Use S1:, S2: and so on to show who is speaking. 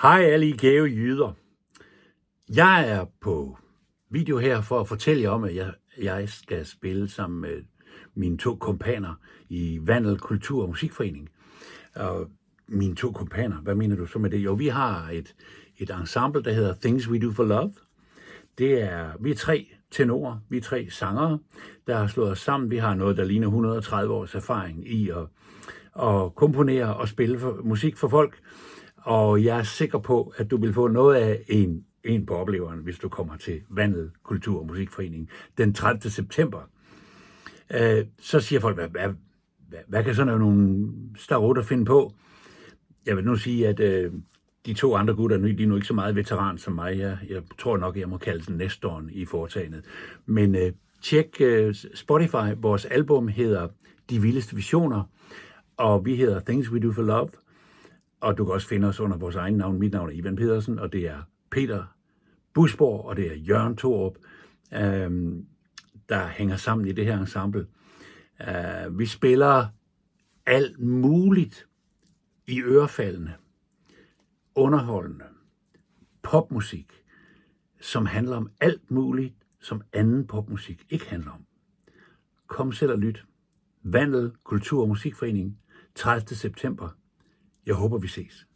S1: Hej alle I gave jyder. Jeg er på video her for at fortælle jer om, at jeg skal spille sammen med mine 2 kompaner i Vandel Kultur- og Musikforening. Og mine 2 kompaner, hvad mener du så med det? Jo, vi har et ensemble, der hedder Things We Do For Love. Vi er 3 tenorer, vi er 3 sangere, der har slået os sammen. Vi har noget, der ligner 130 års erfaring i at komponere og spille musik for folk. Og jeg er sikker på, at du vil få noget af en på opleveren, hvis du kommer til Vandel Kultur- og Musikforening den 30. september. Så siger folk, hvad kan sådan nogle starotter finde på? Jeg vil nu sige, at de 2 andre gutter, de er nu ikke så meget veteran som mig. Jeg tror nok, jeg må kalde den Nestoren i foretagendet. Men tjek Spotify. Vores album hedder De Vildeste Visioner, og vi hedder Things We Do For Love. Og du kan også finde os under vores egen navn. Mit navn er Ivan Pedersen, og det er Peter Busborg, og det er Jørgen Thorup, der hænger sammen i det her ensemble. Vi spiller alt muligt i ørefaldende, underholdende popmusik, som handler om alt muligt, som anden popmusik ikke handler om. Kom selv og lyt. Vandel Kultur- og Musikforening, 30. september. Jeg håber, vi ses.